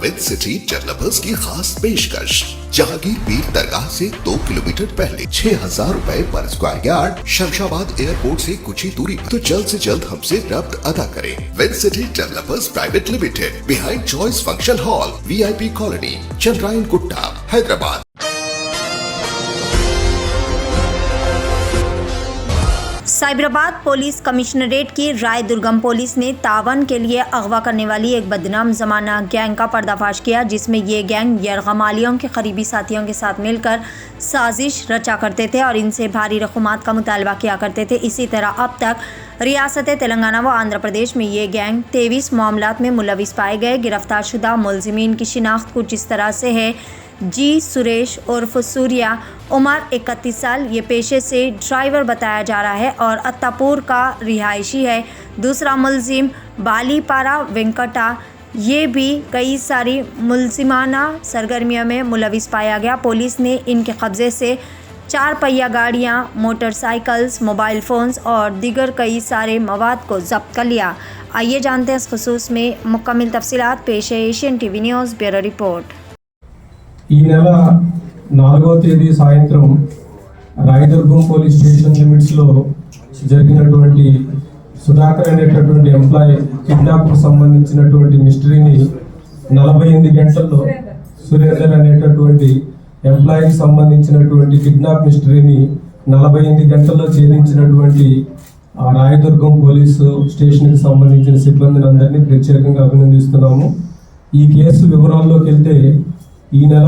With city developers की खास पेशकश। जहांगीर पीर दरगाह से 2 किलोमीटर पहले 6,000 रुपए पर स्क्वायर यार्ड, शमशाबाद एयरपोर्ट से कुछ ही दूरी पर। तो जल्द से जल्द हमसे रब्त अदा करें। With city developers private limited, behind choice function hall, VIP colony, Chandrayangutta, Hyderabad. Cyberabad police commissionerate की राय दुर्गम पुलिस ने तावन के लिए अगवा करने वाली एक बदनाम जमाना गैंग का पर्दाफाश किया, जिसमें ये गैंग यरगमालियों के करीबी साथियों के साथ मिलकर साजिश रचा करते थे और इनसे भारी रकूमात का मुतालबा किया करते थे। इसी तरह अब तक रियासत तेलंगाना व आंध्र प्रदेश में ये गैंग 23 मामलात में मुलविस पाए गए। गिरफ्तार शुदा मुलजिमीन की शिनाख्त कुछ इस तरह से है। जी सुरेश उर्फ सूर्या, उम्र 31 साल, ये पेशे से ड्राइवर बताया जा रहा है और अत्तापुर का रिहायशी है। दूसरा मुलजिम बालीपारा वेंकटा, ये भी कई सारी मुलजिमाना सरगर्मियों में मुलविस पाया गया। पुलिस ने इनके कब्ज़े से 4 पहिया गाड़ियाँ, मोटरसाइकिल्स, मोबाइल फ़ोन्स और दीगर कई सारे मवाद को जब्त कर लिया। आइए जानते हैं इस खुसूस में मुकम्मल तफसीलात। पेश है Asian TV news bureau report. ఈ నెల 4వ తేదీ సాయంత్రం రాయదుర్గం పోలీస్ స్టేషన్ లిమిట్స్లో జరిగినటువంటి సుధాకర్ అనేటటువంటి ఎంప్లాయీ కిడ్నాప్కు సంబంధించినటువంటి మిస్టరీని 48 గంటల్లో సురేందర్ అనేటటువంటి ఎంప్లాయీకి సంబంధించినటువంటి కిడ్నాప్ మిస్టరీని 48 గంటల్లో ఛేదించినటువంటి ఆ రాయదుర్గం పోలీసు స్టేషన్కి సంబంధించిన సిబ్బందిని అందరినీ ప్రత్యేకంగా అభినందిస్తున్నాము। ఈ కేసు వివరాల్లోకి వెళ్తే ఈ నెల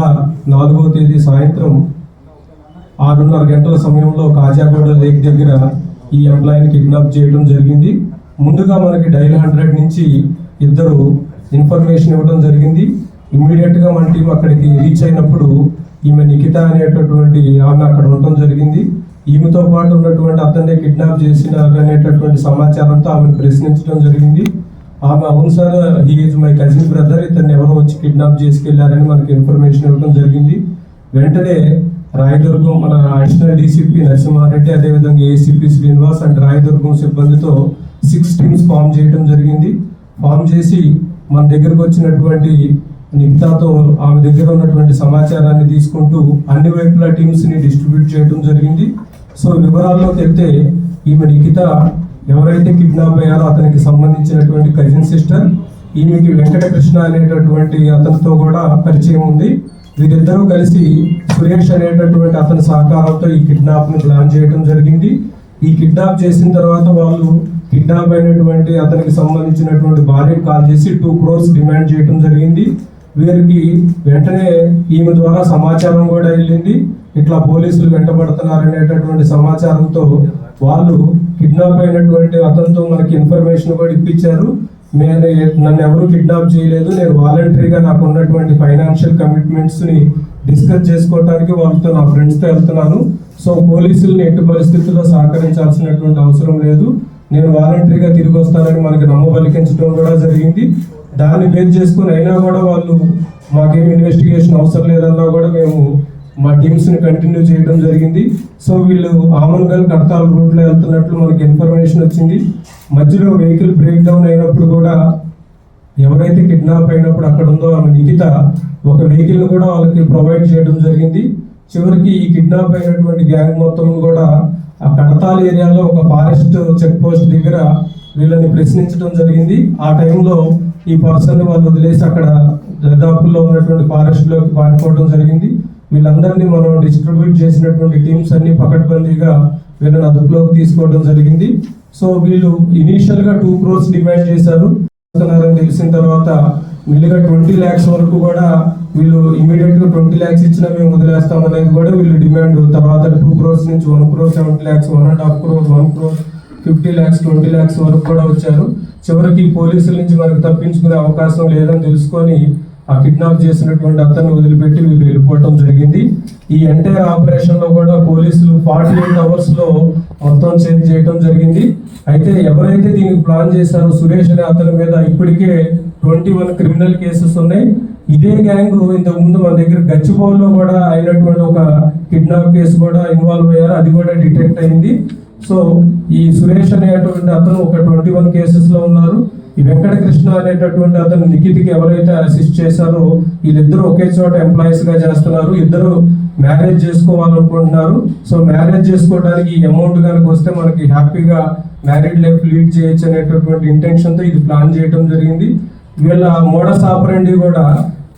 4వ తేదీ సాయంత్రం 6:30 గంటల సమయంలో కాజాగూడ లేక్ దగ్గర ఈ ఎంప్లాయీని కిడ్నాప్ చేయడం జరిగింది। ముందుగా మనకి డైల్ 100 నుంచి ఇద్దరు ఇన్ఫర్మేషన్ ఇవ్వడం జరిగింది। ఇమ్మీడియట్గా మన టీం అక్కడికి రీచ్ అయినప్పుడు ఈమె నిఖిత అనేటటువంటి ఆమె అక్కడ ఉండటం జరిగింది। ఈమెతో పాటు ఉన్నటువంటి అతన్ని కిడ్నాప్ చేసినారు అనేటటువంటి సమాచారంతో ఆమెను ప్రశ్నించడం జరిగింది। ఆమె అవును sir, he is my cousin brother, ఇతన్ని ఎవరో వచ్చి కిడ్నాప్ చేసుకెళ్లారని మనకి ఇన్ఫర్మేషన్ ఇవ్వడం జరిగింది। వెంటనే రాయదుర్గం మన అడిషనల్ డీసీపీ నరసింహారెడ్డి, అదేవిధంగా ఏసీపీ శ్రీనివాస్ అండ్ రాయదుర్గం సిబ్బందితో 6 టీమ్స్ ఫామ్ చేయడం జరిగింది। ఫామ్ చేసి మన దగ్గరకు వచ్చినటువంటి నిఖితాతో ఆమె దగ్గర ఉన్నటువంటి సమాచారాన్ని తీసుకుంటూ అన్ని వైపుల టీమ్స్ని డిస్ట్రిబ్యూట్ చేయడం జరిగింది। సో వివరాల్లోకి వెళ్తే ఈమె నిఖిత ఎవరైతే కిడ్నాప్ అయ్యారో అతనికి సంబంధించినటువంటి కజిన్ సిస్టర్, ఈమెకి వెంకటకృష్ణ అనేటటువంటి అతనితో కూడా పరిచయం ఉంది। వీరిద్దరూ కలిసి సురేష్ అనేటటువంటి అతని సహకారంతో ఈ కిడ్నాప్ని ప్లాన్ చేయడం జరిగింది। ఈ కిడ్నాప్ చేసిన తర్వాత వాళ్ళు కిడ్నాప్ అయినటువంటి అతనికి సంబంధించినటువంటి భార్యకు కాల్ చేసి 2 crores డిమాండ్ చేయడం జరిగింది। వీరికి వెంటనే ఈమె ద్వారా సమాచారం కూడా వెళ్ళింది, ఇట్లా పోలీసులు వెంటబడుతున్నారు అనేటటువంటి సమాచారంతో వాళ్ళు కిడ్నాప్ అయినటువంటి అతనితో మనకి ఇన్ఫర్మేషన్ కూడా ఇప్పించారు। నన్ను ఎవరు కిడ్నాప్ చేయలేదు, నేను వాలంటరీగా నాకు ఉన్నటువంటి ఫైనాన్షియల్ కమిట్మెంట్స్ని డిస్కస్ చేసుకోవడానికి వాళ్ళతో నా ఫ్రెండ్స్తో వెళ్తున్నాను, సో పోలీసుల్ని ఎట్టి పరిస్థితుల్లో సహకరించాల్సినటువంటి అవసరం లేదు, నేను వాలంటరీగా తిరిగి వస్తానని మనకి నమ్మబలికించడం కూడా జరిగింది। దాన్ని బేస్ చేసుకుని అయినా కూడా వాళ్ళు మాకేం ఇన్వెస్టిగేషన్ అవసరం లేదన్నా కూడా మేము మా టీమ్స్ని కంటిన్యూ చేయడం జరిగింది। సో వీళ్ళు ఆమన్గల్ కడతాల్ రూట్లో వెళ్తున్నట్లు మనకి ఇన్ఫర్మేషన్ వచ్చింది। మధ్యలో వెహికల్ బ్రేక్ డౌన్ అయినప్పుడు కూడా ఎవరైతే కిడ్నాప్ అయినప్పుడు అక్కడ ఉందో ఆమె నిఖిత ఒక వెహికల్ని కూడా వాళ్ళకి ప్రొవైడ్ చేయడం జరిగింది। చివరికి ఈ కిడ్నాప్ అయినటువంటి గ్యాంగ్ మొత్తం కూడా ఆ కడతాల్ ఏరియాలో ఒక ఫారెస్ట్ చెక్ పోస్ట్ దగ్గర వీళ్ళని ప్రశ్నించడం జరిగింది। ఆ టైంలో ఈ పర్సన్ వాళ్ళు వదిలేసి అక్కడ దరిదాపుల్లో ఉన్నటువంటి ఫారెస్ట్లోకి పారిపోవడం జరిగింది। వీళ్ళందరినీ మనం డిస్ట్రిబ్యూట్ చేసినటువంటి టీమ్స్ అన్ని పకడ్బందీగా వీళ్ళని అదుపులోకి తీసుకోవడం జరిగింది। సో వీళ్ళు ఇనీషియల్గా 2 crores డిమాండ్ చేశారు అని తెలిసిన తర్వాత వీళ్ళుగా 20 lakhs వరకు కూడా వీళ్ళు ఇమీడియట్గా 20 lakhs ఇచ్చినా మేము వదిలేస్తాం అనేది కూడా వీళ్ళు డిమాండ్। తర్వాత 2 crores నుంచి 1 crore 70 lakhs, 1.5 crore, 1 crore 50 lakhs, 20 lakhs వరకు కూడా వచ్చారు। చివరికి పోలీసుల నుంచి మనకు తప్పించుకునే అవకాశం లేదని తెలుసుకొని ఆ కిడ్నాప్ చేసినటువంటి అతన్ని వదిలిపెట్టి వీళ్ళు వెళ్ళిపోవడం జరిగింది। ఈ ఎంటైర్ ఆపరేషన్ లో కూడా పోలీసులు 48 hours లో మొత్తం చేంజ్ చేయడం జరిగింది। అయితే ఎవరైతే దీనికి ప్లాన్ చేశారో సురేష్ అనే అతని మీద ఇప్పటికే 21 క్రిమినల్ కేసెస్ ఉన్నాయి। ఇదే గ్యాంగ్ ఇంతకు ముందు మన దగ్గర గచ్చిబౌలిలో కూడా అయినటువంటి ఒక కిడ్నాప్ కేసు కూడా ఇన్వాల్వ్ అయ్యారు, అది కూడా డిటెక్ట్ అయింది। సో ఈ సురేష్ అనేటువంటి అతను ఒక 21 కేసెస్ లో ఉన్నారు। ఈ వెంకటకృష్ణ అనేటటువంటి అతను నిఖిత్కి ఎవరైతే అసిస్ట్ చేశారో వీళ్ళిద్దరూ ఒకే చోట ఎంప్లాయీస్ గా చేస్తున్నారు. ఇద్దరు మ్యారేజ్ చేసుకోవాలనుకుంటున్నారు. సో మ్యారేజ్ చేసుకోవడానికి ఈ అమౌంట్ కనుక వస్తే మనకి హ్యాపీగా మ్యారీడ్ లైఫ్ లీడ్ చేయొచ్చు అనేటటువంటి ఇంటెన్షన్ తో ఇది ప్లాన్ చేయడం జరిగింది. వీళ్ళ మోడస్ ఆపరెండి కూడా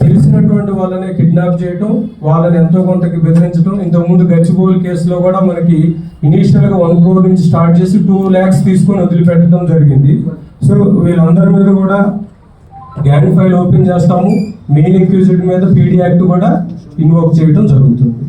తెలిసినటువంటి వాళ్ళనే కిడ్నాప్ చేయటం, వాళ్ళని ఎంతో కొంతకి బెదిరించడం. ఇంతకుముందు గచ్చిబౌలి కేసులో కూడా మనకి ఇనీషియల్ గా 1 crore నుంచి స్టార్ట్ చేసి 2 lakhs తీసుకొని వదిలిపెట్టడం జరిగింది. సో వీళ్ళందరి మీద కూడా గ్యాంగ్ ఫైల్ ఓపెన్ చేస్తాము. మెయిన్ అక్యూజ్డ్ మీద పీడీ యాక్ట్ కూడా ఇన్వోక్ చేయడం జరుగుతుంది.